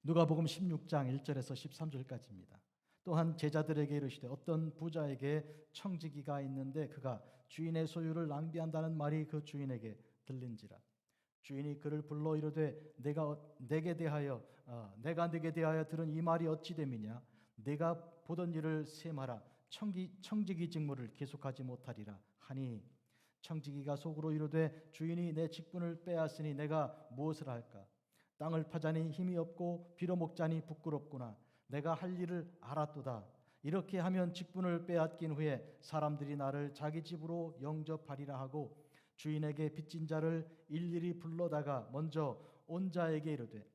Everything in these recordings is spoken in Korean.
누가복음 16장 1절에서 13절까지입니다. 또한 제자들에게 이르시되 어떤 부자에게 청지기가 있는데 그가 주인의 소유를 낭비한다는 말이 그 주인에게 들린지라. 주인이 그를 불러 이르되 내가 내게 대하여 들은 이 말이 어찌 됨이냐. 내가 보던 일을 셈하라. 청지기 직무를 계속하지 못하리라 하니, 청지기가 속으로 이르되 주인이 내 직분을 빼앗으니 내가 무엇을 할까. 땅을 파자니 힘이 없고 빌어먹자니 부끄럽구나. 내가 할 일을 알았도다. 이렇게 하면 직분을 빼앗긴 후에 사람들이 나를 자기 집으로 영접하리라 하고 주인에게 빚진 자를 일일이 불러다가 먼저 온 자에게 이르되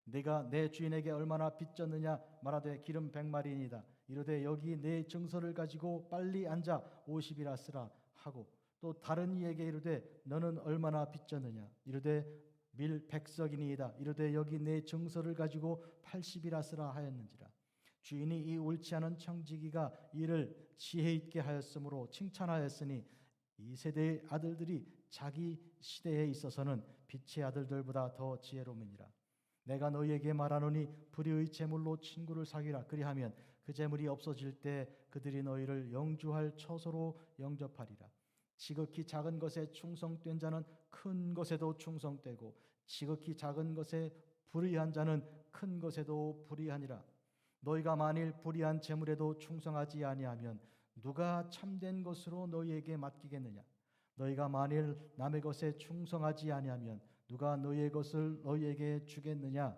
내가 내 주인에게 얼마나 빚졌느냐 말하되 기름 100마리이다. 이르되 여기 내 증서를 가지고 빨리 앉아 50이라 쓰라 하고 또 다른 이에게 이르되 너는 얼마나 빚졌느냐. 이르되 밀 100석이니이다. 이르되 여기 내 증서를 가지고 80이라 쓰라 하였는지라. 주인이 이 옳지 않은 청지기가 이를 지혜 있게 하였으므로 칭찬하였으니 이 세대의 아들들이 자기 시대에 있어서는 빛의 아들들보다 더 지혜로우니라. 내가 너희에게 말하노니 불의의 재물로 친구를 사귀라. 그리하면 그 재물이 없어질 때 그들이 너희를 영주할 처소로 영접하리라. 지극히 작은 것에 충성된 자는 큰 것에도 충성되고 지극히 작은 것에 불의한 자는 큰 것에도 불의하니라. 너희가 만일 불의한 재물에도 충성하지 아니하면 누가 참된 것으로 너희에게 맡기겠느냐. 너희가 만일 남의 것에 충성하지 아니하면 누가 너희의 것을 너희에게 주겠느냐.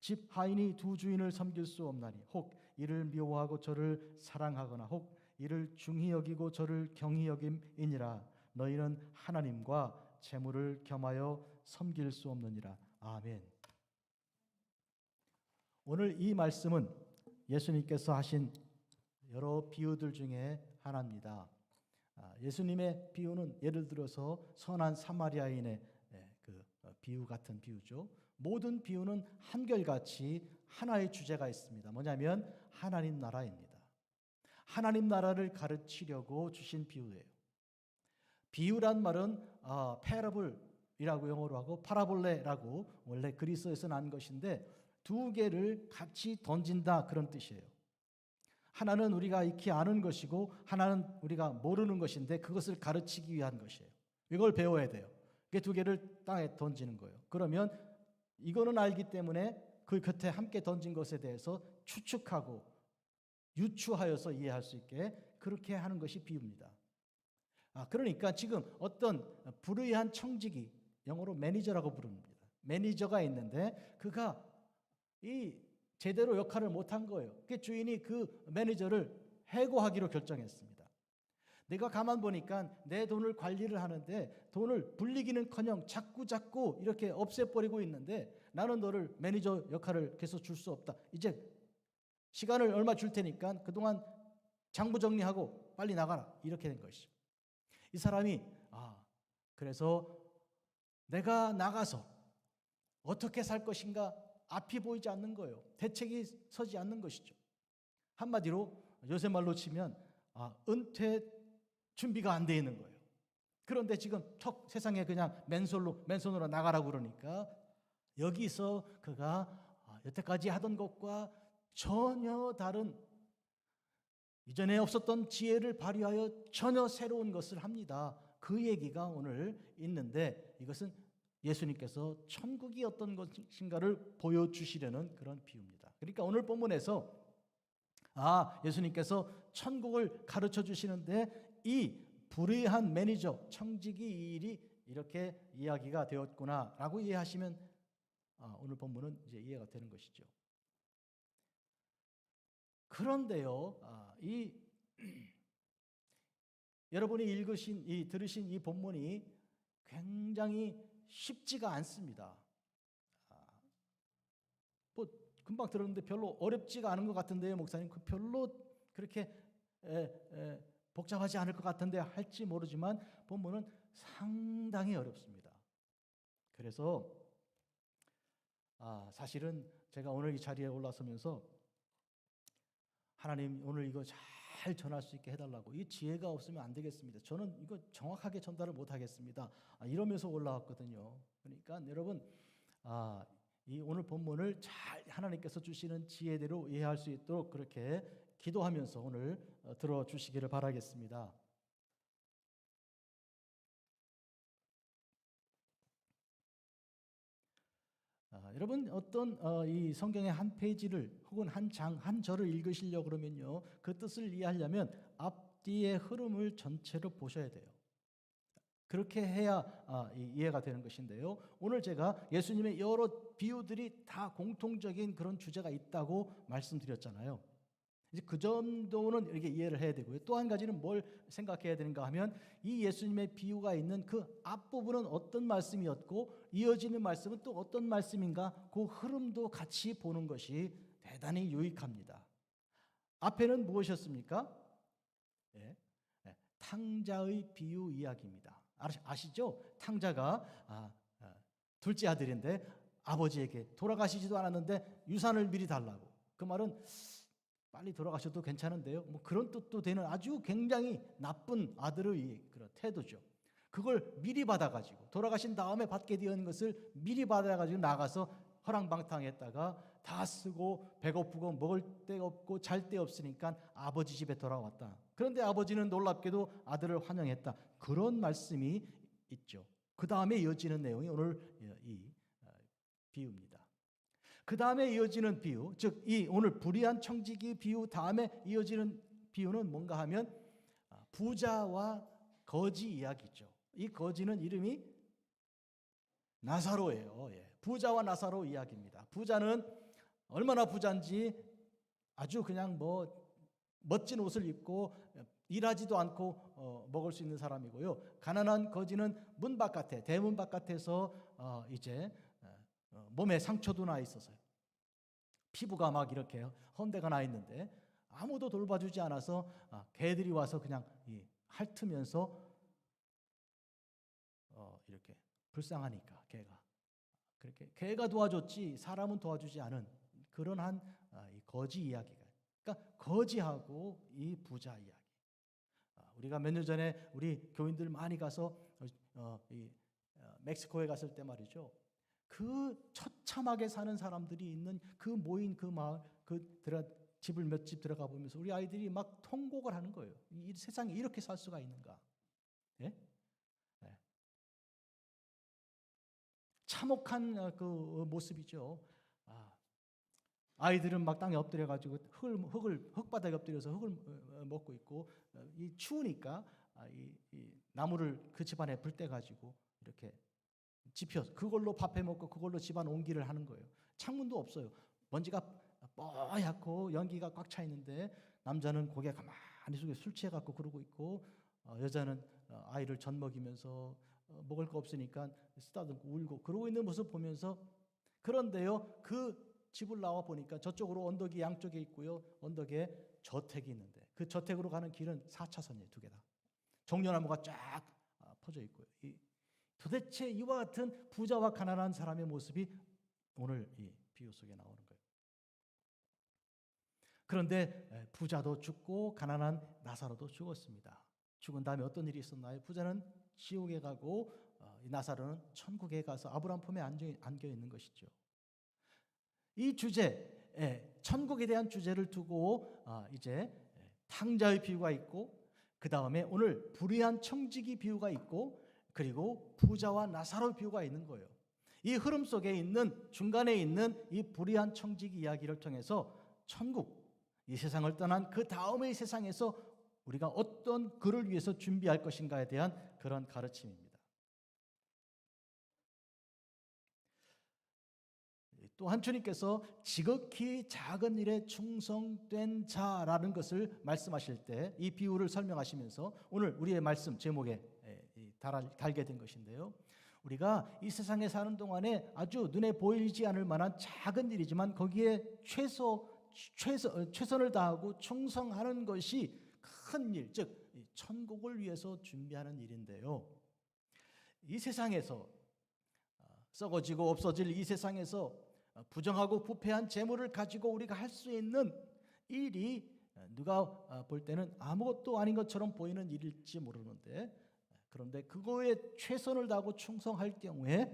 집 하인이 두 주인을 섬길 수 없나니 혹 이를 미워하고 저를 사랑하거나 혹 이를 중히 여기고 저를 경히 여김이니라. 너희는 하나님과 재물을 겸하여 섬길 수 없느니라. 아멘. 오늘 이 말씀은 예수님께서 하신 여러 비유들 중에 하나입니다. 예수님의 비유는 예를 들어서 선한 사마리아인의 그 비유 같은 비유죠. 모든 비유는 한결같이 하나의 주제가 있습니다. 뭐냐면 하나님 나라입니다. 하나님 나라를 가르치려고 주신 비유예요. 비유란 말은 패러블이라고 영어로 하고 파라볼레라고 원래 그리스어에서 난 것인데 두 개를 같이 던진다 그런 뜻이에요. 하나는 우리가 익히 아는 것이고 하나는 우리가 모르는 것인데 그것을 가르치기 위한 것이에요. 이걸 배워야 돼요. 그 두 개를 땅에 던지는 거예요. 그러면 이거는 알기 때문에 그 곁에 함께 던진 것에 대해서 추측하고 유추하여서 이해할 수 있게 그렇게 하는 것이 비유입니다. 그러니까 지금 어떤 불의한 청지기, 영어로 매니저라고 부릅니다. 매니저가 있는데 그가 이 제대로 역할을 못한 거예요. 그 주인이 그 매니저를 해고하기로 결정했습니다. 내가 가만 보니까 내 돈을 관리를 하는데 돈을 불리기는커녕 자꾸 이렇게 없애버리고 있는데 나는 너를 매니저 역할을 계속 줄 수 없다. 이제 시간을 얼마 줄 테니까 그동안 장부 정리하고 빨리 나가라. 이렇게 된 것이죠. 이 사람이 그래서 내가 나가서 어떻게 살 것인가 앞이 보이지 않는 거예요. 대책이 서지 않는 것이죠. 한마디로 요새 말로 치면 은퇴 준비가 안 돼 있는 거예요. 그런데 지금 턱 세상에 그냥 맨손으로 나가라고 그러니까 여기서 그가 여태까지 하던 것과 전혀 다른 이전에 없었던 지혜를 발휘하여 전혀 새로운 것을 합니다. 그 얘기가 오늘 있는데 이것은 예수님께서 천국이 어떤 것인가를 보여주시려는 그런 비유입니다. 그러니까 오늘 본문에서 예수님께서 천국을 가르쳐 주시는데 이 불의한 매니저 청지기 일이 이렇게 이야기가 되었구나라고 이해하시면 오늘 본문은 이제 이해가 되는 것이죠. 그런데요, 여러분이 들으신 이 본문이 굉장히 쉽지가 않습니다. 뭐 금방 들었는데 별로 어렵지가 않은 것 같은데요, 목사님. 별로 그렇게 복잡하지 않을 것 같은데 할지 모르지만 본문은 상당히 어렵습니다. 그래서 사실은 제가 오늘 이 자리에 올라서면서 하나님 오늘 이거 잘 전할 수 있게 해달라고, 이 지혜가 없으면 안 되겠습니다. 저는 이거 정확하게 전달을 못 하겠습니다. 이러면서 올라왔거든요. 그러니까 여러분 이 오늘 본문을 잘 하나님께서 주시는 지혜대로 이해할 수 있도록 그렇게 기도하면서 오늘 들어주시기를 바라겠습니다. 여러분 어떤 이 성경의 한 페이지를 혹은 한 장, 한 절을 읽으시려고 그러면요, 그 뜻을 이해하려면 앞뒤의 흐름을 전체로 보셔야 돼요. 그렇게 해야 이해가 되는 것인데요. 오늘 제가 예수님의 여러 비유들이 다 공통적인 그런 주제가 있다고 말씀드렸잖아요. 이제 그 정도는 이렇게 이해를 해야 되고요. 또 한 가지는 뭘 생각해야 되는가 하면 이 예수님의 비유가 있는 그 앞부분은 어떤 말씀이었고 이어지는 말씀은 또 어떤 말씀인가, 그 흐름도 같이 보는 것이 대단히 유익합니다. 앞에는 무엇이었습니까? 예, 탕자의 비유 이야기입니다. 아시죠? 탕자가 둘째 아들인데 아버지에게 돌아가시지도 않았는데 유산을 미리 달라고. 그 말은 빨리 돌아가셔도 괜찮은데요, 뭐 그런 뜻도 되는 아주 굉장히 나쁜 아들의 그런 태도죠. 그걸 미리 받아가지고 돌아가신 다음에 받게 되는 것을 미리 받아가지고 나가서 허랑방탕했다가 다 쓰고 배고프고 먹을 데 없고 잘 데 없으니까 아버지 집에 돌아왔다. 그런데 아버지는 놀랍게도 아들을 환영했다. 그런 말씀이 있죠. 그 다음에 이어지는 내용이 오늘 이 비유입니다. 그 다음에 이어지는 비유, 즉 이 오늘 불의한 청지기 비유 다음에 이어지는 비유는 뭔가 하면 부자와 거지 이야기죠. 이 거지는 이름이 나사로예요. 부자와 나사로 이야기입니다. 부자는 얼마나 부자인지 아주 그냥 뭐 멋진 옷을 입고 일하지도 않고 먹을 수 있는 사람이고요. 가난한 거지는 문 바깥에, 대문 바깥에서 이제 몸에 상처도 나 있었어요. 피부가 막 이렇게 헌데가 나 있는데 아무도 돌봐주지 않아서 개들이 와서 그냥 핥으면서 이렇게 불쌍하니까 그렇게 개가 도와줬지 사람은 도와주지 않은 그런 한 거지 이야기가. 그러니까 거지하고 이 부자 이야기. 우리가 몇 년 전에 우리 교인들 많이 가서 멕시코에 갔을 때 말이죠. 그 처참하게 사는 사람들이 있는 그 모인 그 마을, 집을 몇 집 들어가 보면서 우리 아이들이 막 통곡을 하는 거예요. 이 세상에 이렇게 살 수가 있는가? 예? 네. 참혹한 그 모습이죠. 아이들은 막 땅에 엎드려 가지고 흙바닥에 엎드려서 흙을 먹고 있고, 이 추우니까 이 나무를 그 집안에 불 때 가지고 이렇게 지펴서 그걸로 밥해 먹고 그걸로 집안 옮기를 하는 거예요. 창문도 없어요. 먼지가 뽀얗고 연기가 꽉 차 있는데 남자는 고개 가만히 숙여 술 취해 갖고 그러고 있고, 여자는 아이를 젖 먹이면서 먹을 거 없으니까 쓰다듬고 울고 그러고 있는 모습 보면서, 그런데요 그 집을 나와 보니까 저쪽으로 언덕이 양쪽에 있고요. 언덕에 저택이 있는데 그 저택으로 가는 길은 4차선이에요. 두 개 다. 종려나무가 쫙 퍼져 있고요. 도대체 이와 같은 부자와 가난한 사람의 모습이 오늘 이 비유 속에 나오는 거예요. 그런데 부자도 죽고 가난한 나사로도 죽었습니다. 죽은 다음에 어떤 일이 있었나요? 부자는 지옥에 가고 나사로는 천국에 가서 아브라함 품에 안겨 있는 것이죠. 이 주제, 천국에 대한 주제를 두고 이제 탕자의 비유가 있고, 그 다음에 오늘 불의한 청지기 비유가 있고, 그리고 부자와 나사로의 비유가 있는 거예요. 이 흐름 속에 있는 중간에 있는 이 불의한 청지기 이야기를 통해서 천국, 이 세상을 떠난 그 다음의 세상에서 우리가 어떤 그를 위해서 준비할 것인가에 대한 그런 가르침입니다. 또한 주님께서 지극히 작은 일에 충성된 자라는 것을 말씀하실 때 이 비유를 설명하시면서 오늘 우리의 말씀 제목에 달게 된 것인데요. 우리가 이 세상에 사는 동안에 아주 눈에 보이지 않을 만한 작은 일이지만 거기에 최선을 다하고 충성하는 것이 큰 일, 즉 천국을 위해서 준비하는 일인데요. 이 세상에서 썩어지고 없어질 이 세상에서 부정하고 부패한 재물을 가지고 우리가 할 수 있는 일이 누가 볼 때는 아무것도 아닌 것처럼 보이는 일일지 모르는데, 그런데 그거에 최선을 다하고 충성할 경우에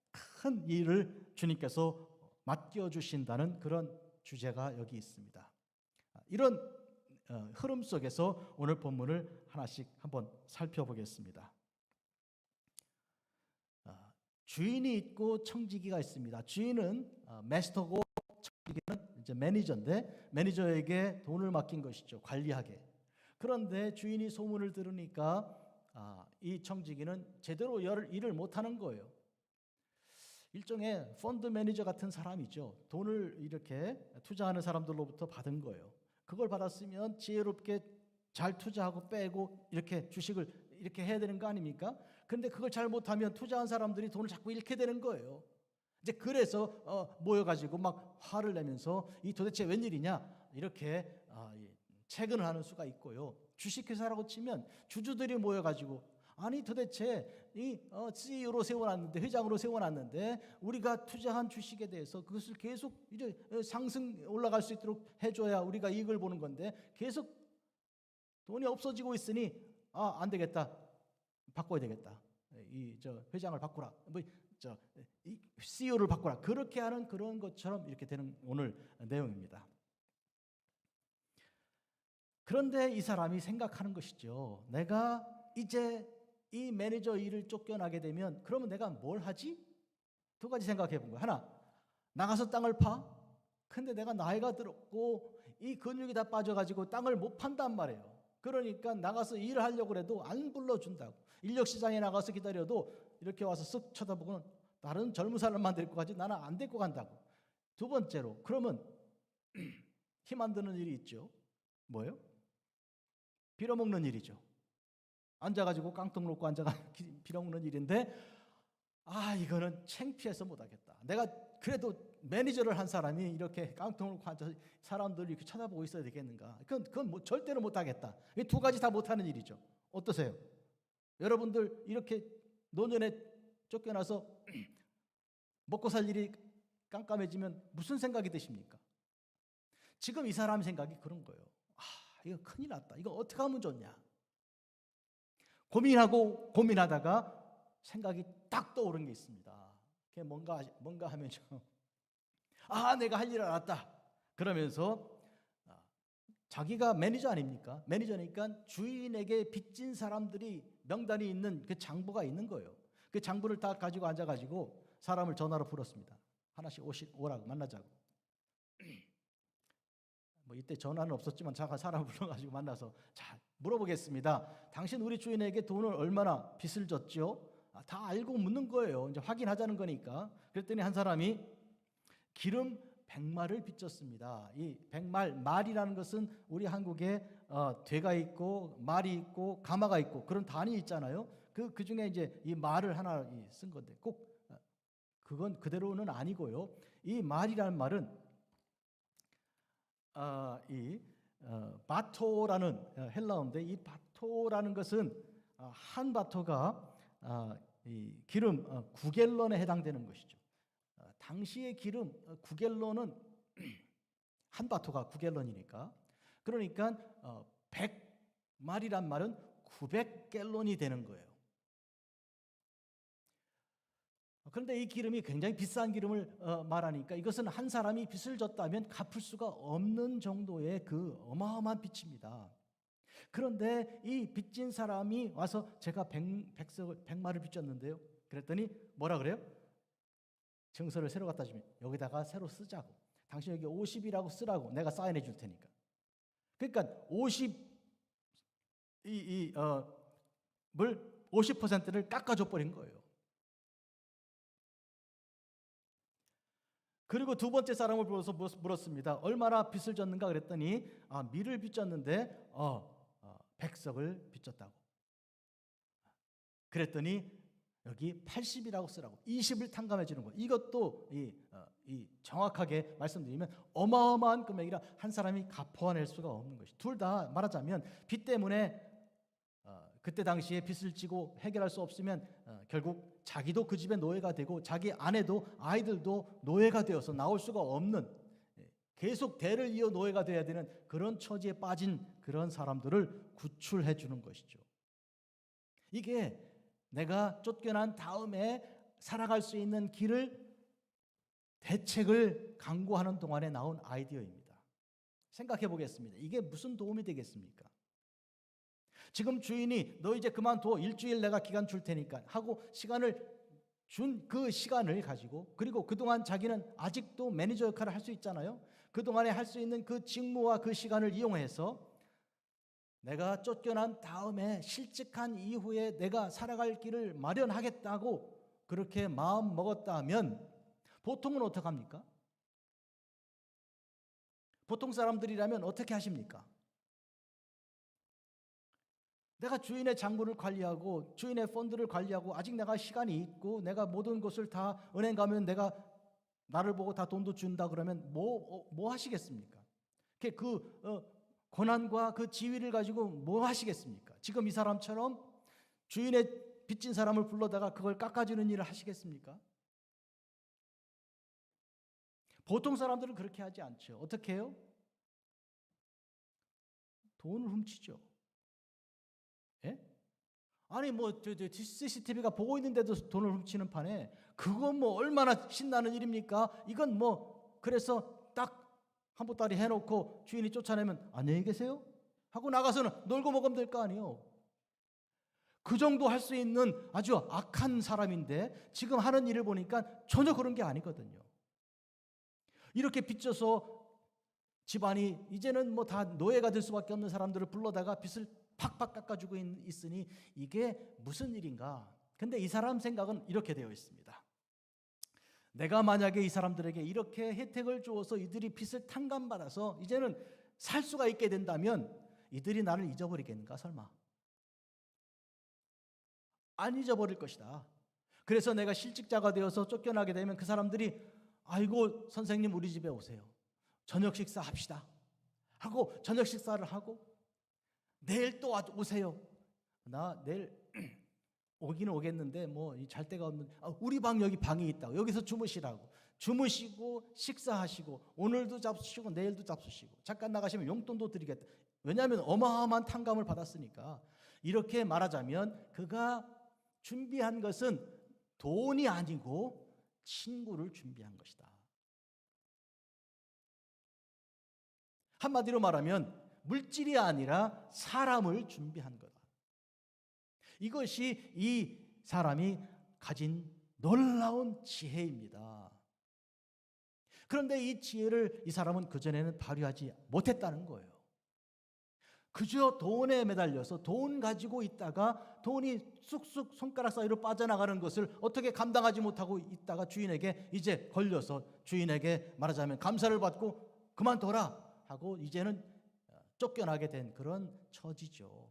큰 일을 주님께서 맡겨주신다는 그런 주제가 여기 있습니다. 이런 흐름 속에서 오늘 본문을 하나씩 한번 살펴보겠습니다. 주인이 있고 청지기가 있습니다. 주인은 마스터고 청지기는 이제 매니저인데 매니저에게 돈을 맡긴 것이죠. 관리하게. 그런데 주인이 소문을 들으니까 이 청지기는 제대로 일을 못하는 거예요. 일종의 펀드 매니저 같은 사람이죠. 돈을 이렇게 투자하는 사람들로부터 받은 거예요. 그걸 받았으면 지혜롭게 잘 투자하고 빼고 이렇게 주식을 이렇게 해야 되는 거 아닙니까? 근데 그걸 잘 못하면 투자한 사람들이 돈을 자꾸 잃게 되는 거예요. 이제 그래서 모여가지고 막 화를 내면서 이 도대체 웬일이냐 이렇게 채근을 하는 수가 있고요. 주식회사라고 치면 주주들이 모여가지고 아니 도대체 이 CEO로 세워놨는데 회장으로 세워놨는데 우리가 투자한 주식에 대해서 그것을 계속 이제 상승 올라갈 수 있도록 해줘야 우리가 이익을 보는 건데 계속 돈이 없어지고 있으니 안 되겠다. 바꿔야 되겠다. 이 회장을 바꾸라. 이 CEO를 바꾸라. 그렇게 하는 그런 것처럼 이렇게 되는 오늘 내용입니다. 그런데 이 사람이 생각하는 것이죠. 내가 이제 이 매니저 일을 쫓겨나게 되면 그러면 내가 뭘 하지? 두 가지 생각해 본 거예요. 하나, 나가서 땅을 파. 근데 내가 나이가 들었고 이 근육이 다 빠져가지고 땅을 못 판단 말이에요. 그러니까 나가서 일을 하려고 해도 안 불러준다고. 인력시장에 나가서 기다려도 이렇게 와서 쓱 쳐다보고는 다른 젊은 사람만 데리고 가지 나는 안 데리고 간다고. 두 번째로 그러면 힘 안 드는 일이 있죠. 뭐예요? 빌어먹는 일이죠. 앉아가지고 깡통 놓고 빌어먹는 일인데 이거는 창피해서 못하겠다. 내가 그래도 매니저를 한 사람이 이렇게 깡통 놓고 앉아서 사람들이 이렇게 쳐다보고 있어야 되겠는가. 그건 뭐 절대로 못하겠다. 이 두 가지 다 못하는 일이죠. 어떠세요? 여러분들 이렇게 노년에 쫓겨나서 먹고 살 일이 깜깜해지면 무슨 생각이 드십니까? 지금 이 사람 생각이 그런 거예요. 이거 큰일 났다. 이거 어떻게 하면 좋냐. 고민하다가 생각이 딱 떠오른 게 있습니다. 그게 뭔가 하면요. 내가 할 일을 알았다. 그러면서 자기가 매니저 아닙니까? 매니저니까 주인에게 빚진 사람들이 명단이 있는 그 장부가 있는 거예요. 그 장부를 다 가지고 앉아가지고 사람을 전화로 불렀습니다. 하나씩 오라고 만나자고. 뭐 이때 전화는 없었지만 제가 사람을 불러가지고 만나서 자 물어보겠습니다. 당신 우리 주인에게 돈을 얼마나 빚을 졌죠? 다 알고 묻는 거예요. 이제 확인하자는 거니까. 그랬더니 한 사람이 기름 100말을 빚졌습니다. 이 100말, 말이라는 것은 우리 한국에 되가 있고 말이 있고 가마가 있고 그런 단위 있잖아요. 그 중에 이제 이 말을 하나 쓴 건데 꼭 그건 그대로는 아니고요. 이 말이라는 말은 바토라는 헬라어인데 이 바토라는 것은 한 바토가 이 기름 9갤런에 해당되는 것이죠. 당시의 기름 9갤런은 한 바토가 9갤런이니까 그러니까 100말이란 말은 900갤런이 되는 거예요. 그런데 이 기름이 굉장히 비싼 기름을 말하니까 이것은 한 사람이 빚을 졌다면 갚을 수가 없는 정도의 그 어마어마한 빚입니다. 그런데 이 빚진 사람이 와서 제가 100말을 빚졌는데요. 그랬더니 뭐라 그래요? 증서를 새로 갖다 주면 여기다가 새로 쓰자고. 당신 여기 50이라고 쓰라고 내가 사인해 줄 테니까. 그러니까 50%를 깎아줘 버린 거예요. 그리고 두 번째 사람을 불러서 물었습니다. 얼마나 빚을 졌는가 그랬더니 밀을 빚졌는데 100석을 빚졌다고. 그랬더니 여기 80이라고 쓰라고 20을 탕감해 주는 거예요. 이것도 정확하게 말씀드리면 어마어마한 금액이라 한 사람이 갚아낼 수가 없는 것이. 둘 다 말하자면 빚 때문에 그때 당시에 빚을 지고 해결할 수 없으면 결국 자기도 그 집의 노예가 되고 자기 아내도 아이들도 노예가 되어서 나올 수가 없는 계속 대를 이어 노예가 되어야 되는 그런 처지에 빠진 그런 사람들을 구출해 주는 것이죠. 이게 내가 쫓겨난 다음에 살아갈 수 있는 길을 대책을 강구하는 동안에 나온 아이디어입니다. 생각해 보겠습니다. 이게 무슨 도움이 되겠습니까? 지금 주인이 너 이제 그만둬, 일주일 내가 기간 줄 테니까 하고 시간을 준 그 시간을 가지고, 그리고 그동안 자기는 아직도 매니저 역할을 할 수 있잖아요. 그동안에 할 수 있는 그 직무와 그 시간을 이용해서 내가 쫓겨난 다음에 실직한 이후에 내가 살아갈 길을 마련하겠다고 그렇게 마음 먹었다면 보통은 어떻게 합니까? 보통 사람들이라면 어떻게 하십니까? 내가 주인의 장부를 관리하고 주인의 펀드를 관리하고 아직 내가 시간이 있고 내가 모든 것을 다 은행 가면 내가 나를 보고 다 돈도 준다 그러면 뭐 하시겠습니까? 권한과 그 지위를 가지고 뭐 하시겠습니까? 지금 이 사람처럼 주인의 빚진 사람을 불러다가 그걸 깎아주는 일을 하시겠습니까? 보통 사람들은 그렇게 하지 않죠. 어떻게 해요? 돈을 훔치죠. 예? 아니 CCTV가 보고 있는데도 돈을 훔치는 판에 그건 뭐 얼마나 신나는 일입니까? 이건 그래서 딱 한 보따리 해놓고 주인이 쫓아내면 안녕히 계세요 하고 나가서는 놀고 먹으면 될 거 아니에요. 그 정도 할 수 있는 아주 악한 사람인데 지금 하는 일을 보니까 전혀 그런 게 아니거든요. 이렇게 빚져서 집안이 이제는 다 노예가 될 수밖에 없는 사람들을 불러다가 빚을 팍팍 깎아주고 있으니 이게 무슨 일인가? 근데 이 사람 생각은 이렇게 되어 있습니다. 내가 만약에 이 사람들에게 이렇게 혜택을 주어서 이들이 빚을 탕감받아서 이제는 살 수가 있게 된다면 이들이 나를 잊어버리겠는가 설마? 안 잊어버릴 것이다. 그래서 내가 실직자가 되어서 쫓겨나게 되면 그 사람들이 아이고 선생님 우리 집에 오세요. 저녁 식사 합시다 하고 저녁 식사를 하고 내일 또 오세요. 나 내일 오기는 오겠는데 잘 데가 없는 우리 방 여기 방이 있다고 여기서 주무시라고 주무시고 식사하시고 오늘도 잡수시고 내일도 잡수시고 잠깐 나가시면 용돈도 드리겠다. 왜냐하면 어마어마한 탕감을 받았으니까. 이렇게 말하자면 그가 준비한 것은 돈이 아니고 친구를 준비한 것이다. 한마디로 말하면 물질이 아니라 사람을 준비한 거다. 이것이 이 사람이 가진 놀라운 지혜입니다. 그런데 이 지혜를 이 사람은 그전에는 발휘하지 못했다는 거예요. 그저 돈에 매달려서 돈 가지고 있다가 돈이 쑥쑥 손가락 사이로 빠져나가는 것을 어떻게 감당하지 못하고 있다가 주인에게 이제 걸려서 주인에게 말하자면 감사를 받고 그만둬라 하고 이제는 쫓겨나게 된 그런 처지죠.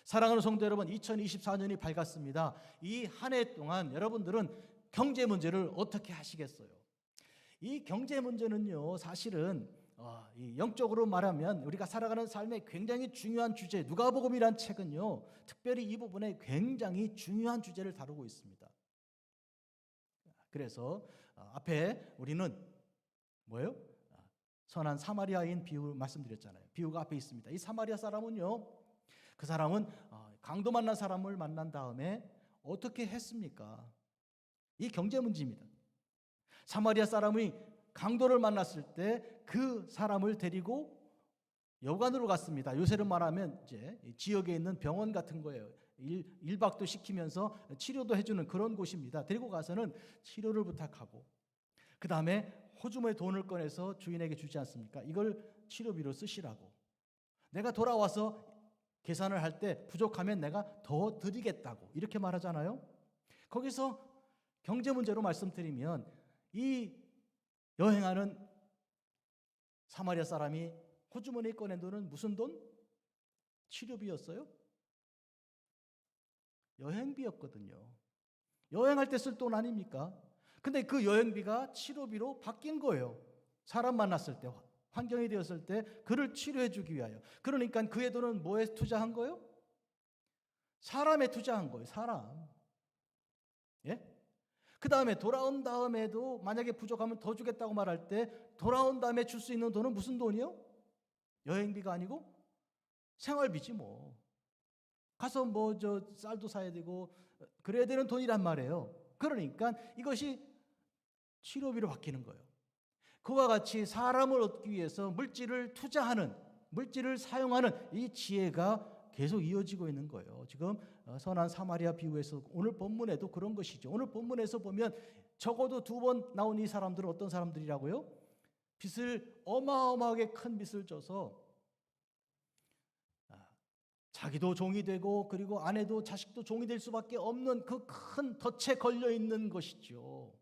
사랑하는 성도 여러분, 2024년이 밝았습니다. 이 한 해 동안 여러분들은 경제 문제를 어떻게 하시겠어요? 이 경제 문제는요, 사실은 영적으로 말하면 우리가 살아가는 삶에 굉장히 중요한 주제, 누가복음이란 책은요, 특별히 이 부분에 굉장히 중요한 주제를 다루고 있습니다. 그래서 앞에 우리는 뭐예요? 선한 사마리아인 비유 말씀드렸잖아요. 비유가 앞에 있습니다. 이 사마리아 사람은요, 그 사람은 강도 만난 사람을 만난 다음에 어떻게 했습니까? 이 경제 문제입니다. 사마리아 사람이 강도를 만났을 때 그 사람을 데리고 여관으로 갔습니다. 요새로 말하면 이제 지역에 있는 병원 같은 거예요. 일박도 시키면서 치료도 해주는 그런 곳입니다. 데리고 가서는 치료를 부탁하고 그 다음에 호주머니 돈을 꺼내서 주인에게 주지 않습니까? 이걸 치료비로 쓰시라고. 내가 돌아와서 계산을 할 때 부족하면 내가 더 드리겠다고 이렇게 말하잖아요. 거기서 경제 문제로 말씀드리면 이 여행하는 사마리아 사람이 호주머니에 꺼낸 돈은 무슨 돈? 치료비였어요? 여행비였거든요. 여행할 때 쓸 돈 아닙니까? 근데 그 여행비가 치료비로 바뀐 거예요. 사람 만났을 때, 환경이 되었을 때 그를 치료해 주기 위하여. 그러니까 그의 돈은 뭐에 투자한 거예요? 사람에 투자한 거예요. 사람. 예? 그 다음에 돌아온 다음에도 만약에 부족하면 더 주겠다고 말할 때 돌아온 다음에 줄 수 있는 돈은 무슨 돈이요? 여행비가 아니고 생활비지 뭐. 가서 쌀도 사야 되고 그래야 되는 돈이란 말이에요. 그러니까 이것이 치료비로 바뀌는 거예요. 그와 같이 사람을 얻기 위해서 물질을 투자하는, 물질을 사용하는 이 지혜가 계속 이어지고 있는 거예요. 지금 선한 사마리아 비유에서 오늘 본문에도 그런 것이죠. 오늘 본문에서 보면 적어도 2번 나온 이 사람들은 어떤 사람들이라고요? 빚을 어마어마하게 큰 빚을 져서 자기도 종이 되고 그리고 아내도 자식도 종이 될 수밖에 없는 그 큰 덫에 걸려 있는 것이죠.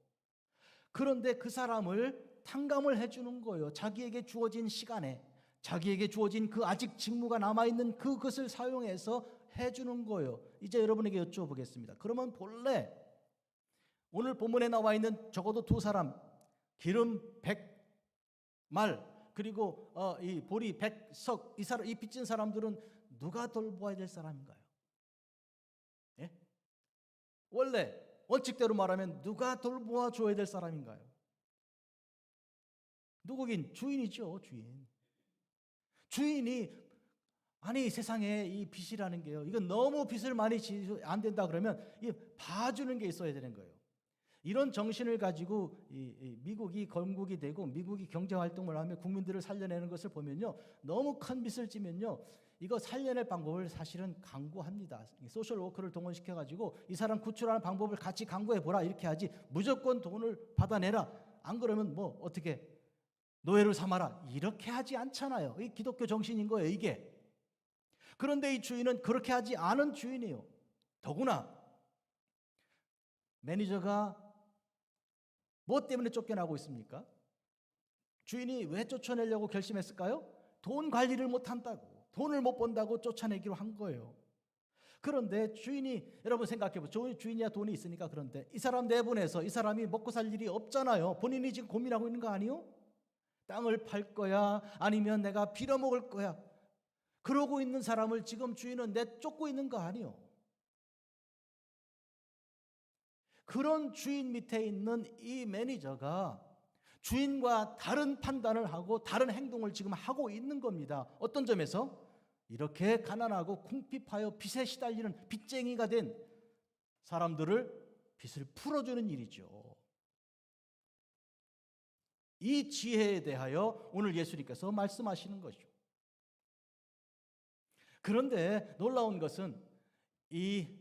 그런데 그 사람을 탕감을 해주는 거예요. 자기에게 주어진 시간에, 자기에게 주어진 그 아직 직무가 남아있는 그것을 사용해서 해주는 거예요. 이제 여러분에게 여쭤보겠습니다. 그러면 본래 오늘 본문에 나와 있는 적어도 2사람, 기름 100말 그리고 이 보리 100석, 이 빚진 사람들은 누가 돌보아야 될 사람인가요? 예? 원래 원칙대로 말하면 누가 돌보아 줘야 될 사람인가요? 누구긴 주인이죠. 주인이 아니 세상에 이 빚이라는 게요, 이건 너무 빚을 많이 지면 안 된다 그러면 이 봐주는 게 있어야 되는 거예요. 이런 정신을 가지고 미국이 건국이 되고 미국이 경제활동을 하며 국민들을 살려내는 것을 보면요, 너무 큰 빚을 지면요 이거 살려낼 방법을 사실은 강구합니다. 소셜워커를 동원시켜가지고 이 사람 구출하는 방법을 같이 강구해보라 이렇게 하지, 무조건 돈을 받아내라, 안 그러면 뭐 어떻게 노예를 삼아라 이렇게 하지 않잖아요. 이 기독교 정신인 거예요 이게. 그런데 이 주인은 그렇게 하지 않은 주인이에요. 더구나 매니저가 뭐 때문에 쫓겨나고 있습니까? 주인이 왜 쫓아내려고 결심했을까요? 돈 관리를 못한다고, 돈을 못 번다고 쫓아내기로 한 거예요. 그런데 주인이, 여러분 생각해보세요. 주인이야 돈이 있으니까. 그런데 이 사람 내보내서 이 사람이 먹고 살 일이 없잖아요. 본인이 지금 고민하고 있는 거 아니에요? 땅을 팔 거야 아니면 내가 빌어먹을 거야, 그러고 있는 사람을 지금 주인은 내쫓고 있는 거 아니에요. 그런 주인 밑에 있는 이 매니저가 주인과 다른 판단을 하고 다른 행동을 지금 하고 있는 겁니다. 어떤 점에서? 이렇게 가난하고 궁핍하여 빚에 시달리는 빚쟁이가 된 사람들을 빚을 풀어주는 일이죠. 이 지혜에 대하여 오늘 예수님께서 말씀하시는 거죠. 그런데 놀라운 것은 이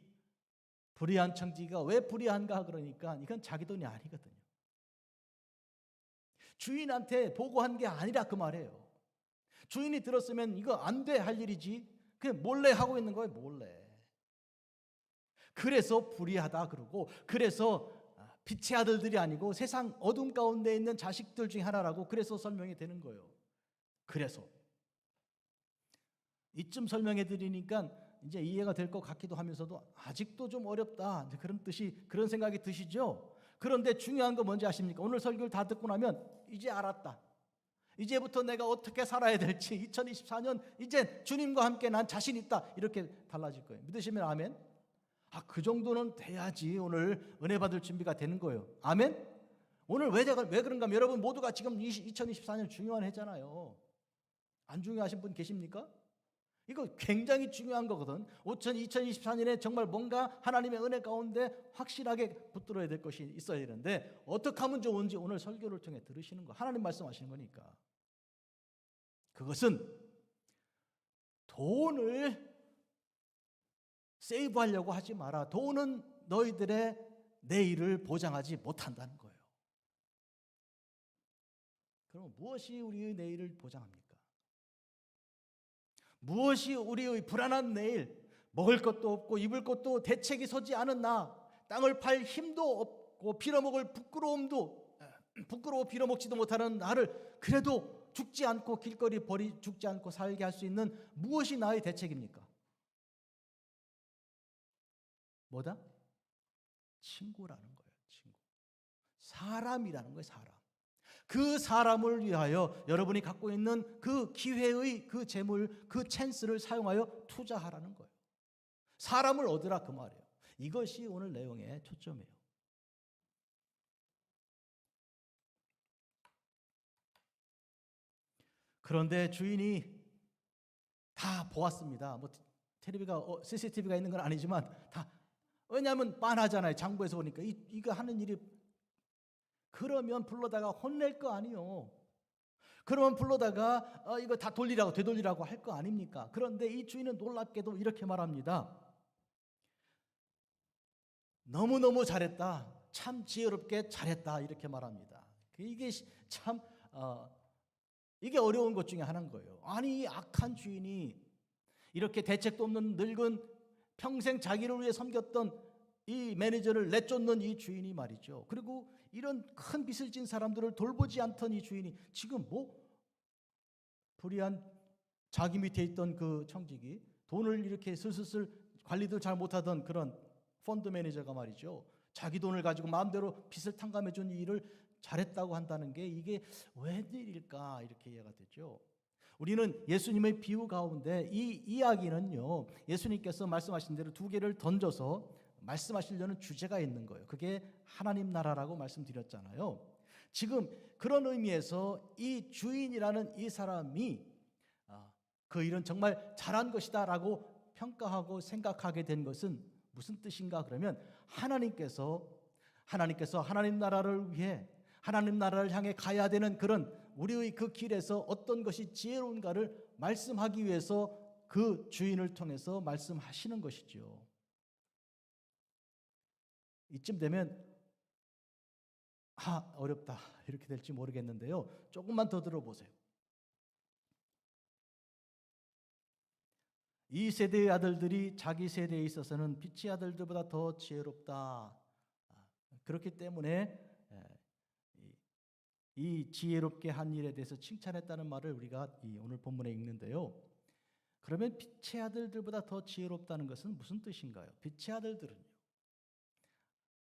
불의한 청지기가 왜 불의한가 그러니까 이건 자기 돈이 아니거든요. 주인한테 보고한 게 아니라 그 말이에요. 주인이 들었으면 이거 안 돼 할 일이지 그냥 몰래 하고 있는 거예요. 몰래. 그래서 불의하다 그러고, 그래서 빛의 아들들이 아니고 세상 어둠 가운데 있는 자식들 중에 하나라고 그래서 설명이 되는 거예요. 그래서 이쯤 설명해 드리니까 이제 이해가 될 것 같기도 하면서도 아직도 좀 어렵다, 그런 뜻이, 그런 생각이 드시죠? 그런데 중요한 거 뭔지 아십니까? 오늘 설교를 다 듣고 나면 이제 알았다, 이제부터 내가 어떻게 살아야 될지, 2024년 이제 주님과 함께 난 자신 있다, 이렇게 달라질 거예요. 믿으시면 아멘. 그 정도는 돼야지 오늘 은혜 받을 준비가 되는 거예요. 아멘. 오늘 왜 그런가 하면 여러분 모두가 지금 2024년 중요한 해잖아요. 안 중요하신 분 계십니까? 이거 굉장히 중요한 거거든. 2024년에 정말 뭔가 하나님의 은혜 가운데 확실하게 붙들어야 될 것이 있어야 되는데 어떻게 하면 좋은지 오늘 설교를 통해 들으시는 거, 하나님 말씀하시는 거니까. 그것은 돈을 세이브하려고 하지 마라. 돈은 너희들의 내일을 보장하지 못한다는 거예요. 그럼 무엇이 우리의 내일을 보장합니까? 무엇이 우리의 불안한 내일, 먹을 것도 없고 입을 것도 대책이 서지 않은 나, 땅을 팔 힘도 없고 빌어먹을 부끄러워 빌어먹지도 못하는 나를 그래도 죽지 않고 길거리 죽지 않고 살게 할 수 있는 무엇이 나의 대책입니까? 뭐다? 친구라는 거예요. 친구. 사람이라는 거예요. 사람. 그 사람을 위하여 여러분이 갖고 있는 그 기회의 그 재물, 그 찬스를 사용하여 투자하라는 거예요. 사람을 얻으라 그 말이에요. 이것이 오늘 내용의 초점이에요. 그런데 주인이 다 보았습니다. 뭐 텔레비가 CCTV가 있는 건 아니지만 다, 왜냐하면 빤하잖아요. 장부에서 보니까 이거 하는 일이. 그러면 불러다가 혼낼 거 아니요. 그러면 불러다가 이거 다 돌리라고 되돌리라고 할 거 아닙니까? 그런데 이 주인은 놀랍게도 이렇게 말합니다. 너무너무 잘했다. 참 지혜롭게 잘했다. 이렇게 말합니다. 이게 참 이게 어려운 것 중에 하나인 거예요. 아니 이 악한 주인이 이렇게 대책도 없는 늙은 평생 자기를 위해 섬겼던 이 매니저를 내쫓는 이 주인이 말이죠. 그리고 이런 큰 빚을 진 사람들을 돌보지 않던 이 주인이 지금 불의한 자기 밑에 있던 그 청직이 돈을 이렇게 슬슬 관리도 잘 못하던 그런 펀드 매니저가 말이죠. 자기 돈을 가지고 마음대로 빚을 탕감해 준 일을 잘했다고 한다는 게 이게 웬일일까 이렇게 이해가 되죠. 우리는 예수님의 비유 가운데 이 이야기는요. 예수님께서 말씀하신 대로 두 개를 던져서 말씀하시려는 주제가 있는 거예요. 그게 하나님 나라라고 말씀드렸잖아요. 지금 그런 의미에서 이 주인이라는 이 사람이 그 일은 정말 잘한 것이다라고 평가하고 생각하게 된 것은 무슨 뜻인가 그러면 하나님께서 하나님 나라를 위해 하나님 나라를 향해 가야 되는 그런 우리의 그 길에서 어떤 것이 지혜로운가를 말씀하기 위해서 그 주인을 통해서 말씀하시는 것이죠. 이쯤 되면 어렵다 이렇게 될지 모르겠는데요. 조금만 더 들어보세요. 이 세대의 아들들이 자기 세대에 있어서는 빛의 아들들보다 더 지혜롭다. 그렇기 때문에 이 지혜롭게 한 일에 대해서 칭찬했다는 말을 우리가 오늘 본문에 읽는데요. 그러면 빛의 아들들보다 더 지혜롭다는 것은 무슨 뜻인가요? 빛의 아들들은요.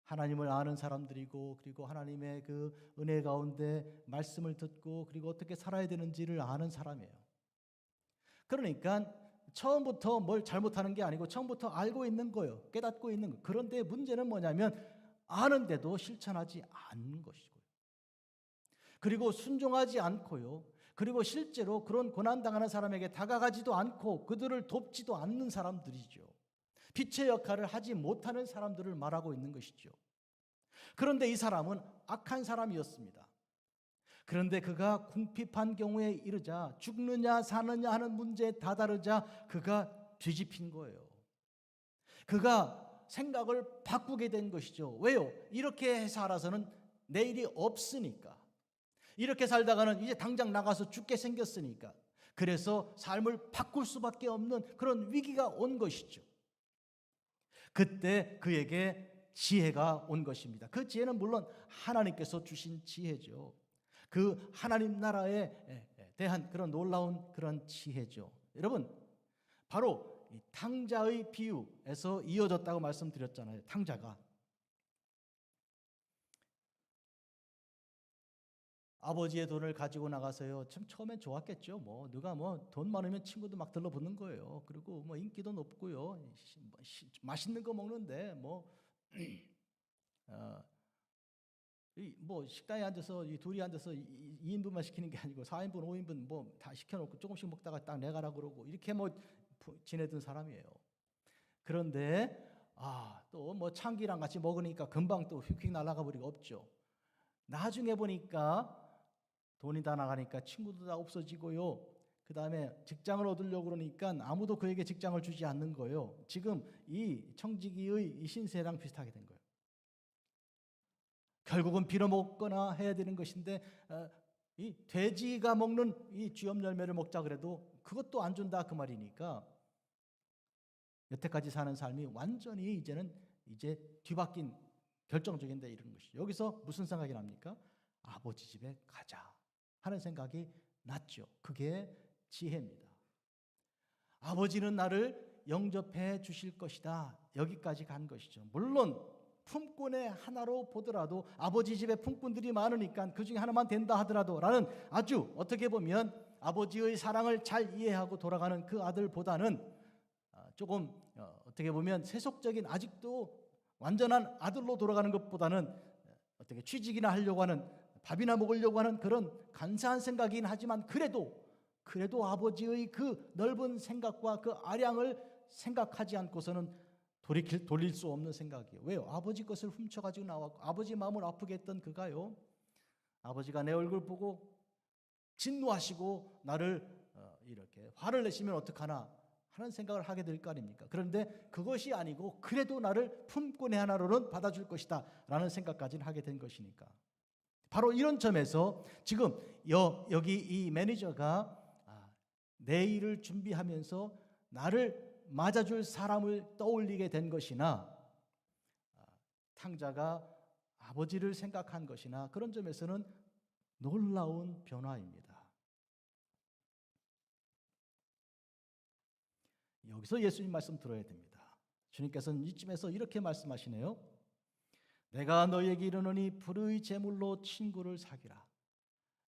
하나님을 아는 사람들이고 그리고 하나님의 그 은혜 가운데 말씀을 듣고 그리고 어떻게 살아야 되는지를 아는 사람이에요. 그러니까 처음부터 뭘 잘못하는 게 아니고 처음부터 알고 있는 거예요. 깨닫고 있는 거예요. 그런데 문제는 뭐냐면 아는데도 실천하지 않는 것이고요. 그리고 순종하지 않고요. 그리고 실제로 그런 고난당하는 사람에게 다가가지도 않고 그들을 돕지도 않는 사람들이죠. 빛의 역할을 하지 못하는 사람들을 말하고 있는 것이죠. 그런데 이 사람은 악한 사람이었습니다. 그런데 그가 궁핍한 경우에 이르자 죽느냐 사느냐 하는 문제에 다다르자 그가 뒤집힌 거예요. 그가 생각을 바꾸게 된 것이죠. 왜요? 이렇게 살아서는 내일이 없으니까. 이렇게 살다가는 이제 당장 나가서 죽게 생겼으니까. 그래서 삶을 바꿀 수밖에 없는 그런 위기가 온 것이죠. 그때 그에게 지혜가 온 것입니다. 그 지혜는 물론 하나님께서 주신 지혜죠. 그 하나님 나라에 대한 그런 놀라운 그런 지혜죠. 여러분, 바로 이 탕자의 비유에서 이어졌다고 말씀드렸잖아요. 탕자가 아버지의 돈을 가지고 나가서요. 참 처음엔 좋았겠죠. 누가 돈 많으면 친구도 막 들러붙는 거예요. 그리고 인기도 높고요. 맛있는 거 먹는데 식당에 앉아서 이 둘이 앉아서 2인분만 시키는 게 아니고 4인분, 5인분 다 시켜놓고 조금씩 먹다가 딱 내가라 그러고 이렇게 지내던 사람이에요. 그런데 또 창기랑 같이 먹으니까 금방 또 휙휙 날아가 버리고 없죠. 나중에 보니까 돈이 다 나가니까 친구도 다 없어지고요. 그 다음에 직장을 얻으려고 그러니까 아무도 그에게 직장을 주지 않는 거예요. 지금 이 청지기의 이 신세랑 비슷하게 된 거예요. 결국은 빌어먹거나 해야 되는 것인데 이 돼지가 먹는 이 쥐염 열매를 먹자 그래도 그것도 안 준다 그 말이니까 여태까지 사는 삶이 완전히 이제 뒤바뀐 결정적인 데 이른 것이죠. 여기서 무슨 생각이 납니까? 아버지 집에 가자 하는 생각이 났죠. 그게 지혜입니다. 아버지는 나를 영접해 주실 것이다. 여기까지 간 것이죠. 물론 품꾼의 하나로 보더라도 아버지 집에 품꾼들이 많으니까 그 중에 하나만 된다 하더라도 라는 아주 어떻게 보면 아버지의 사랑을 잘 이해하고 돌아가는 그 아들보다는 조금 어떻게 보면 세속적인 아직도 완전한 아들로 돌아가는 것보다는 어떻게 취직이나 하려고 하는 밥이나 먹으려고 하는 그런 간사한 생각이긴 하지만 그래도 아버지의 그 넓은 생각과 그 아량을 생각하지 않고서는 돌릴 수 없는 생각이에요. 왜요? 아버지 것을 훔쳐가지고 나왔고 아버지 마음을 아프게 했던 그가요. 아버지가 내 얼굴 보고 진노하시고 나를 이렇게 화를 내시면 어떡하나 하는 생각을 하게 될 거 아닙니까? 그런데 그것이 아니고 그래도 나를 품꾼의 하나로는 받아줄 것이다 라는 생각까지는 하게 된 것이니까. 바로 이런 점에서 지금 여기 이 매니저가 내일을 준비하면서 나를 맞아줄 사람을 떠올리게 된 것이나 탕자가 아버지를 생각한 것이나 그런 점에서는 놀라운 변화입니다. 여기서 예수님 말씀 들어야 됩니다. 주님께서는 이쯤에서 이렇게 말씀하시네요. 내가 너희에게 이르노니 불의 제물로 친구를 사귀라.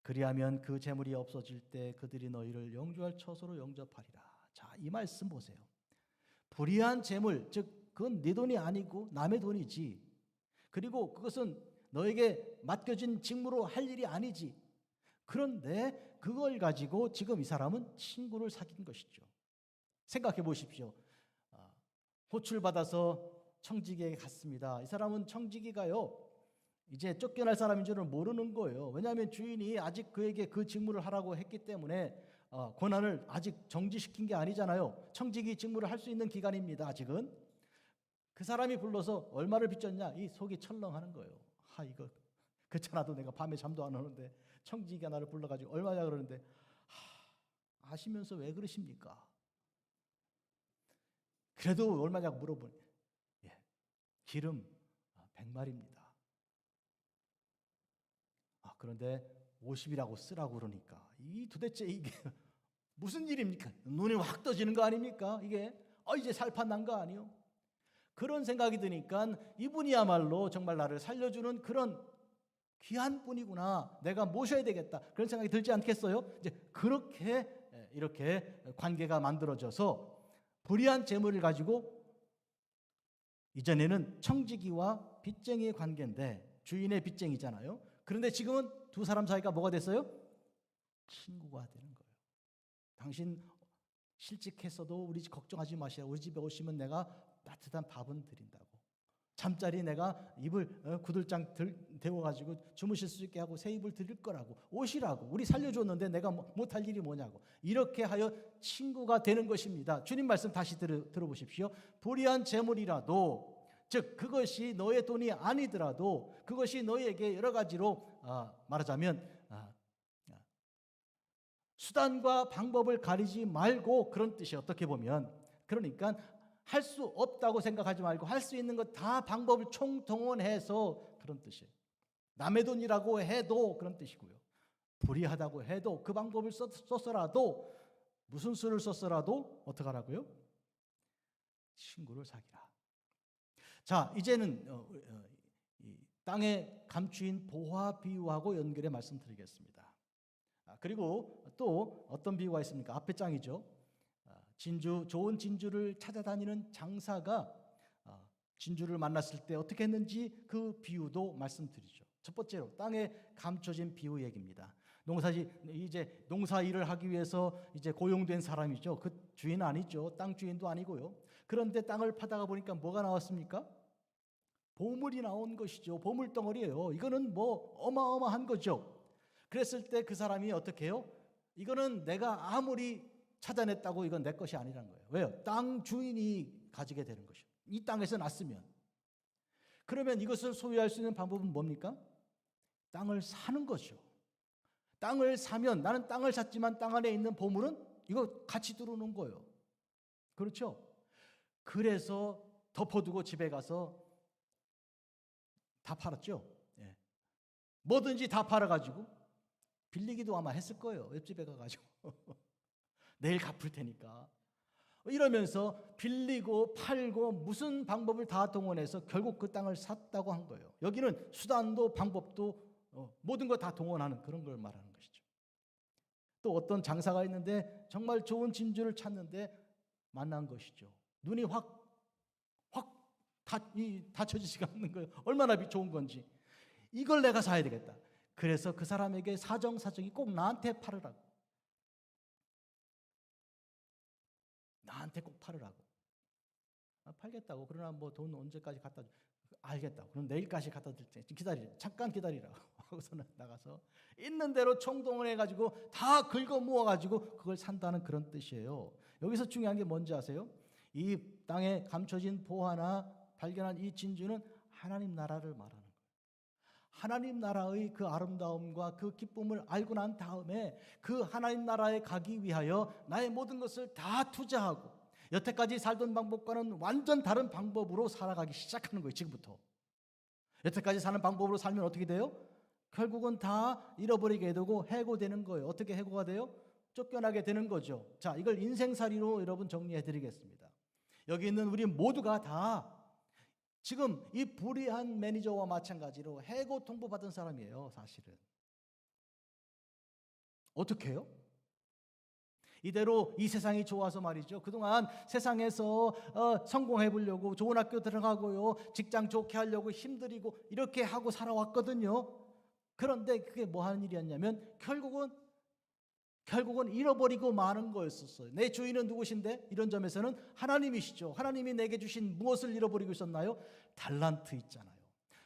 그리하면 그 제물이 없어질 때 그들이 너희를 영주할 처소로 영접하리라. 자, 이 말씀 보세요. 불의한 제물, 즉 그건 네 돈이 아니고 남의 돈이지. 그리고 그것은 너에게 맡겨진 직무로 할 일이 아니지. 그런데 그걸 가지고 지금 이 사람은 친구를 사귄 것이죠. 생각해 보십시오. 호출받아서 청지기에게 갔습니다. 이 사람은 청지기가요, 이제 쫓겨날 사람인 줄은 모르는 거예요. 왜냐하면 주인이 아직 그에게 그 직무를 하라고 했기 때문에 권한을 아직 정지시킨 게 아니잖아요. 청지기 직무를 할 수 있는 기간입니다. 아직은. 그 사람이 불러서 얼마를 빚졌냐? 이 속이 철렁하는 거예요. 이거 그렇잖아도 내가 밤에 잠도 안 오는데 청지기가 나를 불러가지고 얼마냐 그러는데 아시면서 왜 그러십니까? 그래도 얼마냐고 물어보니 기름 100마리입니다. 그런데 50이라고 쓰라고 그러니까 이 도대체 이게 무슨 일입니까? 눈이 확 떠지는 거 아닙니까? 이게 이제 살판 난 거 아니요? 그런 생각이 드니까 이분이야말로 정말 나를 살려주는 그런 귀한 분이구나. 내가 모셔야 되겠다. 그런 생각이 들지 않겠어요? 이제 그렇게 이렇게 관계가 만들어져서 불의한 재물을 가지고 이전에는 청지기와 빚쟁이의 관계인데 주인의 빚쟁이잖아요. 그런데 지금은 두 사람 사이가 뭐가 됐어요? 친구가 되는 거예요. 당신 실직했어도 우리 집 걱정하지 마시라. 우리 집에 오시면 내가 따뜻한 밥은 드린다고. 잠자리 내가 이불 구들장 데워가지고 주무실 수 있게 하고 새 이불 드릴 거라고. 오시라고. 우리 살려줬는데 내가 못할 일이 뭐냐고. 이렇게 하여 친구가 되는 것입니다. 주님 말씀 다시 들어보십시오. 불의한 재물이라도 즉 그것이 너의 돈이 아니더라도 그것이 너에게 여러 가지로 말하자면 수단과 방법을 가리지 말고 그런 뜻이 어떻게 보면 그러니까 할 수 없다고 생각하지 말고 할 수 있는 것 다 방법을 총동원해서 그런 뜻이에요. 남의 돈이라고 해도 그런 뜻이고요. 불의하다고 해도 그 방법을 썼어라도 무슨 수를 썼어라도 어떻게 하라고요? 친구를 사귀라. 자, 이제는 땅의 감추인 보화 비유하고 연결해 말씀드리겠습니다. 그리고 또 어떤 비유가 있습니까? 앞에 장이죠. 좋은 진주를 찾아다니는 장사가 진주를 만났을 때 어떻게 했는지 그 비유도 말씀드리죠. 첫 번째로 땅에 감춰진 비유 얘기입니다. 이제 농사 일을 하기 위해서 이제 고용된 사람이죠. 그 주인 아니죠. 땅 주인도 아니고요. 그런데 땅을 파다가 보니까 뭐가 나왔습니까? 보물이 나온 것이죠. 보물 덩어리예요. 이거는 뭐 어마어마한 거죠. 그랬을 때 그 사람이 어떻게 해요? 이거는 내가 아무리 찾아냈다고 이건 내 것이 아니란 거예요. 왜요? 땅 주인이 가지게 되는 것이요. 이 땅에서 났으면. 그러면 이것을 소유할 수 있는 방법은 뭡니까? 땅을 사는 거죠. 땅을 사면 나는 땅을 샀지만 땅 안에 있는 보물은 이거 같이 들어오는 거예요. 그렇죠? 그래서 덮어두고 집에 가서 다 팔았죠. 뭐든지 다 팔아가지고 빌리기도 아마 했을 거예요. 옆집에 가가지고 내일 갚을 테니까 이러면서 빌리고 팔고 무슨 방법을 다 동원해서 결국 그 땅을 샀다고 한 거예요. 여기는 수단도 방법도 모든 거 다 동원하는 그런 걸 말하는 것이죠. 또 어떤 장사가 있는데 정말 좋은 진주를 찾는데 만난 것이죠. 눈이 확 닫혀지지가 않는 거예요. 얼마나 좋은 건지. 이걸 내가 사야 되겠다. 그래서 그 사람에게 사정사정이 꼭 나한테 팔으라고. 나한테 꼭 팔으라고. 팔겠다고. 그러나 뭐 돈 언제까지 갖다 줘. 알겠다. 그럼 내일까지 갖다 줄 때 잠깐 기다리라고 하고서는 나가서 있는 대로 총동원 해가지고 다 긁어 모아가지고 그걸 산다는 그런 뜻이에요. 여기서 중요한 게 뭔지 아세요? 이 땅에 감춰진 보화나 발견한 이 진주는 하나님 나라를 말하는 거예요. 하나님 나라의 그 아름다움과 그 기쁨을 알고 난 다음에 그 하나님 나라에 가기 위하여 나의 모든 것을 다 투자하고 여태까지 살던 방법과는 완전 다른 방법으로 살아가기 시작하는 거예요. 지금부터. 여태까지 사는 방법으로 살면 어떻게 돼요? 결국은 다 잃어버리게 되고 해고되는 거예요. 어떻게 해고가 돼요? 쫓겨나게 되는 거죠. 자, 이걸 인생살이로 여러분 정리해 드리겠습니다. 여기 있는 우리 모두가 다 지금 이 불의한 매니저와 마찬가지로 해고 통보받은 사람이에요. 사실은. 어떻게 해요? 이대로 이 세상이 좋아서 말이죠. 그동안 세상에서 성공해 보려고 좋은 학교 들어가고요, 직장 좋게 하려고 힘들이고 이렇게 하고 살아왔거든요. 그런데 그게 뭐 하는 일이었냐면 결국은 잃어버리고 마는 거였었어요. 내 주인은 누구신데? 이런 점에서는 하나님이시죠. 하나님이 내게 주신 무엇을 잃어버리고 있었나요? 달란트 있잖아요.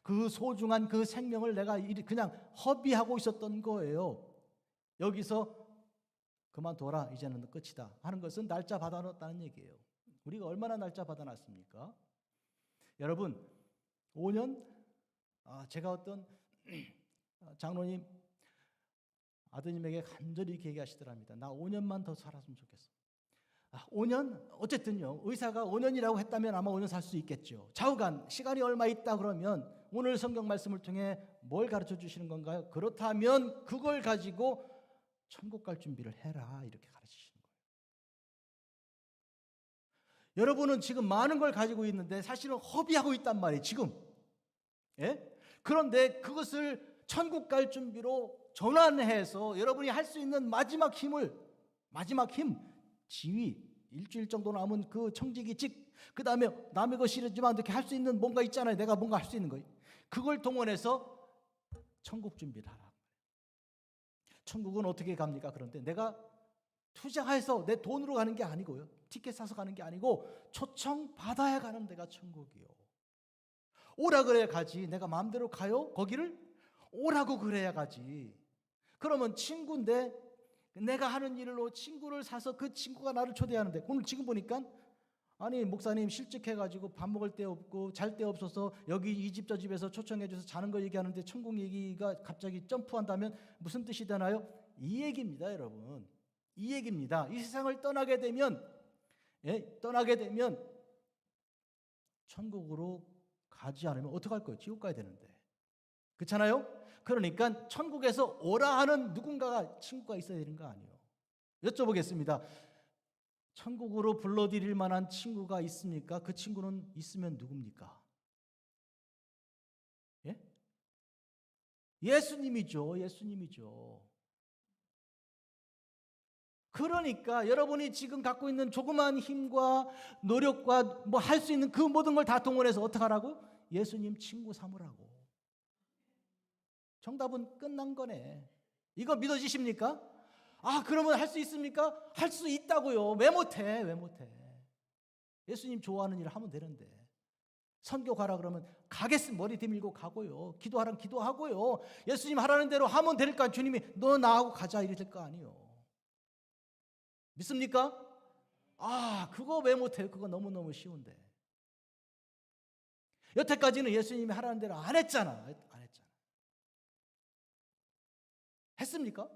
그 소중한 그 생명을 내가 그냥 허비하고 있었던 거예요. 여기서 그만둬라, 이제는 끝이다 하는 것은 날짜 받아놨다는 얘기예요. 우리가 얼마나 날짜 받아놨습니까? 여러분, 5년? 제가 어떤 장로님 아드님에게 간절히 이렇게 얘기하시더랍니다. 나 5년만 더 살았으면 좋겠어. 5년? 어쨌든요, 의사가 5년이라고 했다면 아마 5년 살 수 있겠죠. 좌우간 시간이 얼마 있다 그러면 오늘 성경 말씀을 통해 뭘 가르쳐 주시는 건가요? 그렇다면 그걸 가지고 천국 갈 준비를 해라, 이렇게 가르치시는 거예요. 여러분은 지금 많은 걸 가지고 있는데 사실은 허비하고 있단 말이에요, 지금. 예? 그런데 그것을 천국 갈 준비로 전환해서 여러분이 할 수 있는 마지막 힘, 지위, 일주일 정도 남은 그 청지기직, 그 다음에 남의 거 싫지만 이렇게 할 수 있는 뭔가 있잖아요. 내가 뭔가 할 수 있는 거. 그걸 동원해서 천국 준비를 하라. 천국은 어떻게 갑니까? 그런데 내가 투자해서 내 돈으로 가는 게 아니고요, 티켓 사서 가는 게 아니고 초청 받아야 가는 데가 천국이요. 오라 그래야 가지. 내가 마음대로 가요? 거기를 오라고 그래야 가지. 그러면 친구인데 내가 하는 일로 친구를 사서 그 친구가 나를 초대하는데, 오늘 지금 보니까 아니 목사님 실직해가지고 밥 먹을 데 없고 잘 데 없어서 여기 이 집 저 집에서 초청해줘서 자는 거 얘기하는데 천국 얘기가 갑자기 점프한다면 무슨 뜻이 되나요? 이 얘기입니다, 여러분. 이 얘기입니다. 이 세상을 떠나게 되면 천국으로 가지 않으면 어떡할 거예요? 지옥 가야 되는데. 그렇잖아요? 그러니까 천국에서 오라 하는 누군가가, 친구가 있어야 되는 거 아니에요. 여쭤보겠습니다. 천국으로 불러드릴 만한 친구가 있습니까? 그 친구는 있으면 누굽니까? 예? 예수님이죠. 그러니까 여러분이 지금 갖고 있는 조그만 힘과 노력과 뭐 할 수 있는 그 모든 걸 다 동원해서 어떻게 하라고? 예수님 친구 삼으라고. 정답은 끝난 거네. 이거 믿어지십니까? 그러면 할 수 있습니까? 할 수 있다고요. 왜 못해? 예수님 좋아하는 일을 하면 되는데. 선교 가라 그러면 가겠으면 머리 내밀고 가고요. 기도하라면 기도하고요. 예수님 하라는 대로 하면 되니까 주님이 너 나하고 가자 이래 될 거 아니에요. 믿습니까? 그거 왜 못해요? 그거 너무너무 쉬운데. 여태까지는 예수님이 하라는 대로 안 했잖아. 했습니까?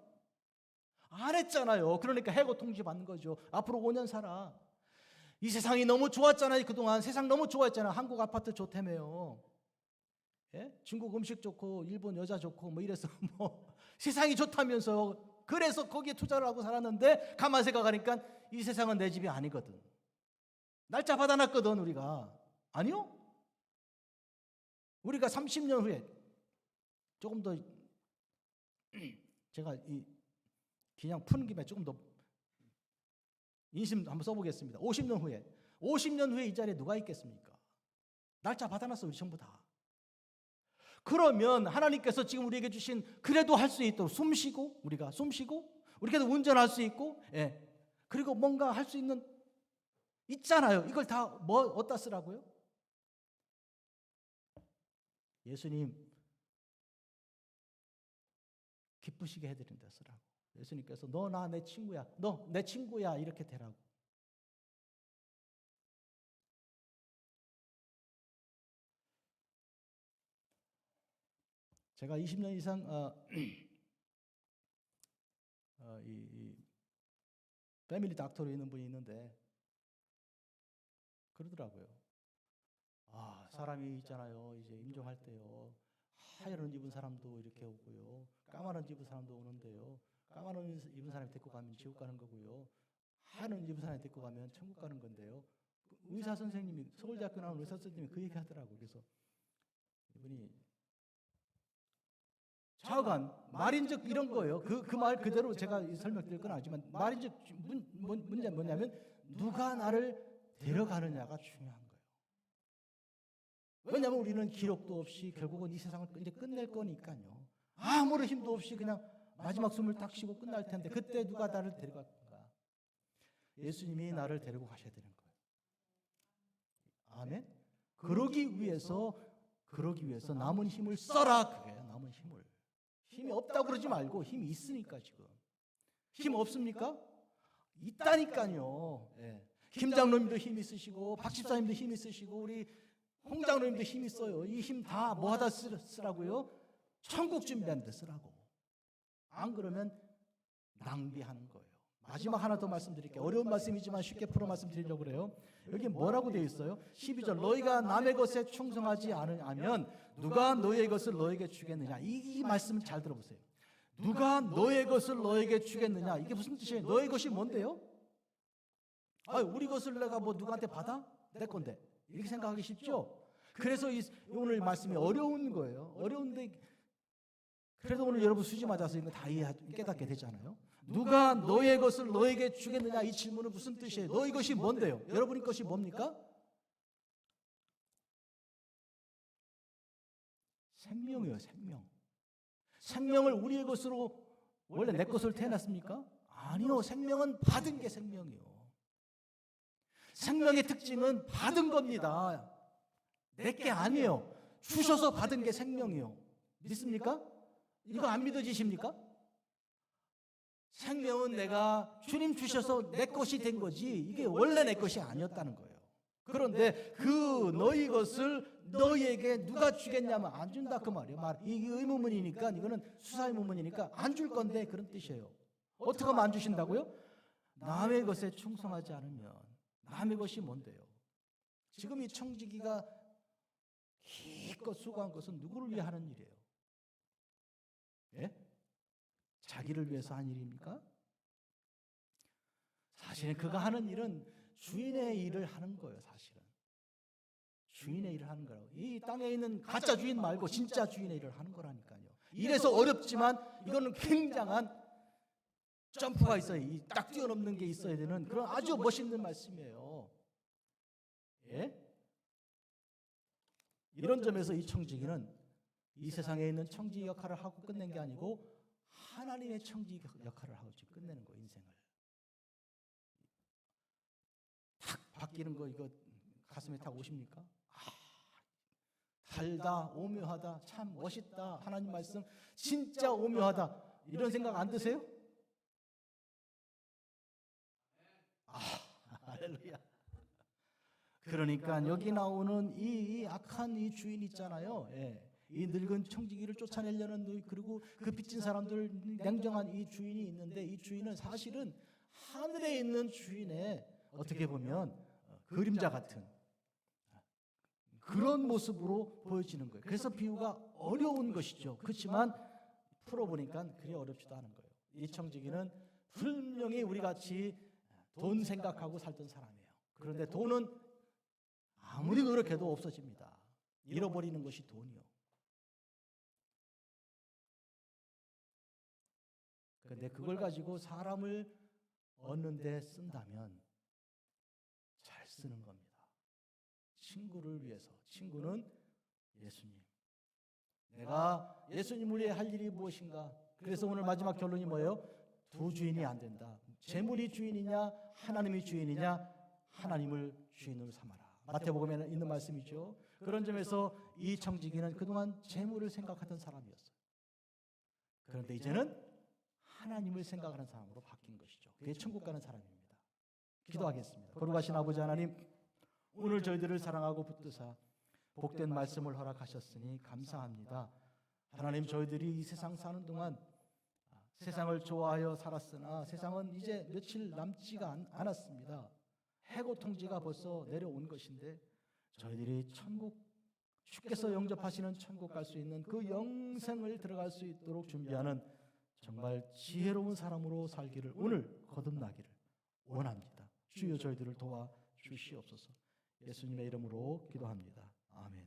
안 했잖아요. 그러니까 해고 통지 받는 거죠. 앞으로 5년 살아. 이 세상이 너무 좋았잖아요. 그동안 세상 너무 좋았잖아요. 한국 아파트 좋다며요. 예? 중국 음식 좋고 일본 여자 좋고 뭐 이래서 뭐 세상이 좋다면서, 그래서 거기에 투자를 하고 살았는데 가만 생각하니까 이 세상은 내 집이 아니거든. 날짜 받아놨거든 우리가. 아니요? 우리가 30년 후에 조금 더 제가 이 그냥 푸는 김에 조금 더 인심 한번 써보겠습니다. 50년 후에 이 자리에 누가 있겠습니까? 날짜 받아놨어 우리 전부 다. 그러면 하나님께서 지금 우리에게 주신, 그래도 할 수 있도록 우리가 그래도 운전할 수 있고, 그리고 뭔가 할 수 있는 있잖아요. 이걸 다 어디다 쓰라고요? 예수님 기쁘시게 해드린다 쓰라고. 예수님께서 너 나 내 친구야, 너 내 친구야 이렇게 되라고. 제가 20년 이상 이 패밀리 닥터로 있는 분이 있는데 그러더라고요. 사람이 있잖아요. 이제 임종할 때요. 하얀 옷 입은 사람도 이렇게 오고요. 까만 옷 입은 사람도 오는데요. 까만 옷 입은 사람이 데리고 가면 지옥 가는 거고요. 하얀 옷 입은 사람이 데리고 가면 천국 가는 건데요. 의사 선생님이, 서울대학교 나온 의사 선생님이 그 얘기 하더라고요. 그래서 이분이 좌우간 말인즉 이런 거예요. 그 말 그대로 제가 설명드릴 건 아니지만 말인즉 문제 뭐냐면 누가 나를 데려가느냐가 중요한 거예요. 왜냐하면 우리는 기록도 없이 결국은 이 세상을 이제 끝낼 거니까요. 아무런 힘도 없이 그냥 마지막 숨을 딱 쉬고 끝날 텐데 그때 누가 나를 데려갈 건가? 예수님이 나를 데리고 가셔야 되는 거예요. 아멘. 그러기 위해서 남은 힘을 써라. 그래요. 남은 힘을. 힘이 없다고 그러지 말고 힘이 있으니까 지금. 힘 없습니까? 있다니까요. 예. 김 장로님도 힘 있으시고 박 집사님도 힘 있으시고 우리 홍 장로님도 힘 있어요. 이 힘 다 뭐 하다 쓰라고요? 천국 준비하는 데 쓰라고. 안 그러면 낭비하는 거예요. 마지막 하나 더 말씀드릴게요. 어려운 말씀이지만 쉽게 풀어 말씀드리려고 그래요. 여기 뭐라고 되어 있어요? 12절 너희가 남의 것에 충성하지 않으면 누가 너희의 것을 너에게 주겠느냐. 이 말씀을 잘 들어보세요. 누가 너의 것을 너에게 주겠느냐. 이게 무슨 뜻이에요? 너의 것이 뭔데요? 우리 것을 내가 뭐 누구한테 받아? 내 건데. 이렇게 생각하기 쉽죠? 그래서 오늘 말씀이 어려운 거예요. 어려운데 그래도 오늘 여러분 수지 맞아서 이거 다 깨닫게 되잖아요. 누가 너의 것을 너에게 주겠느냐. 이 질문은 무슨 뜻이에요? 너의 것이 뭔데요? 여러분의 것이 뭡니까? 생명이에요. 생명. 생명을 우리의 것으로 원래 내 것으로 태어났습니까? 아니요. 생명은 받은 게 생명이요. 생명의 특징은 받은 겁니다. 내 게 아니에요. 주셔서 받은 게 생명이요. 믿습니까? 이거 안 믿어지십니까? 생명은 내가 주님 주셔서 내 것이 된 거지 이게 원래 내 것이 아니었다는 거예요. 그런데 그 너희 것을 너희에게 누가 주겠냐면 안 준다 그 말이에요. 이게 의문문이니까 이거는 수사 의문문이니까 안 줄 건데 그런 뜻이에요. 어떻게 하면 안 주신다고요? 남의 것에 충성하지 않으면. 남의 것이 뭔데요? 지금 이 청지기가 기껏 수고한 것은 누구를 위해 하는 일이에요? 예? 자기를 위해서 한 일입니까? 사실은 그가 하는 일은 주인의 일을 하는 거예요. 사실은 주인의 일을 하는 거라고. 이 땅에 있는 가짜 주인 말고 진짜 주인의 일을 하는 거라니까요. 이래서 어렵지만 이거는 굉장한 점프가 있어요. 이 딱 뛰어넘는 게 있어야 되는 그런 아주 멋있는 말씀이에요. 예? 이런 점에서 이 청지기는 이 세상에 있는 청지기 역할을 하고 끝낸 게 아니고 하나님의 청지기 역할을 하고 지금 끝내는 거예요. 인생을 탁 바뀌는 거 이거 가슴에 탁 오십니까? 달다, 오묘하다, 참 멋있다. 하나님 말씀 진짜 오묘하다. 이런 생각 안 드세요? 할렐루야. 그러니까 여기 나오는 이 악한 이 주인 있잖아요. 예. 이 늙은 청지기를 쫓아내려는 그리고 그 빚진 사람들 냉정한 이 주인이 있는데 이 주인은 사실은 하늘에 있는 주인의 어떻게 보면 그림자 같은 그런 모습으로 보여지는 거예요. 그래서 비유가 어려운 것이죠. 그렇지만 풀어보니까 그리 어렵지도 않은 거예요. 이 청지기는 분명히 우리 같이 돈 생각하고 살던 사람이에요. 그런데 돈은 아무리 노력해도 없어집니다. 잃어버리는 것이 돈이요. 그런데 그걸 가지고 사람을 얻는 데 쓴다면 잘 쓰는 겁니다. 친구를 위해서. 친구는 예수님. 내가 예수님을 위해 할 일이 무엇인가? 그래서 오늘 마지막 결론이 뭐예요? 두 주인이 안 된다. 재물이 주인이냐 하나님이 주인이냐? 하나님을 주인으로 삼아라. 마태복음에는 있는 말씀이죠. 그런 점에서 이 청지기는 그동안 재물을 생각하던 사람이었어요. 그런데 이제는 하나님을 생각하는 사람으로 바뀐 것이죠. 그게 천국 가는 사람입니다. 기도하겠습니다. 거룩하신 아버지 하나님, 오늘 저희들을 사랑하고 붙드사 복된 말씀을 허락하셨으니 감사합니다. 하나님, 저희들이 이 세상 사는 동안 세상을 좋아하여 살았으나 세상은 이제 며칠 남지가 않았습니다. 해고 통지가 벌써 내려온 것인데 저희들이 천국, 주께서 영접하시는 천국 갈 수 있는 그 영생을 들어갈 수 있도록 준비하는 정말 지혜로운 사람으로 살기를 오늘 거듭나기를 원합니다. 주여 저희들을 도와 주시옵소서. 예수님의 이름으로 기도합니다. 아멘.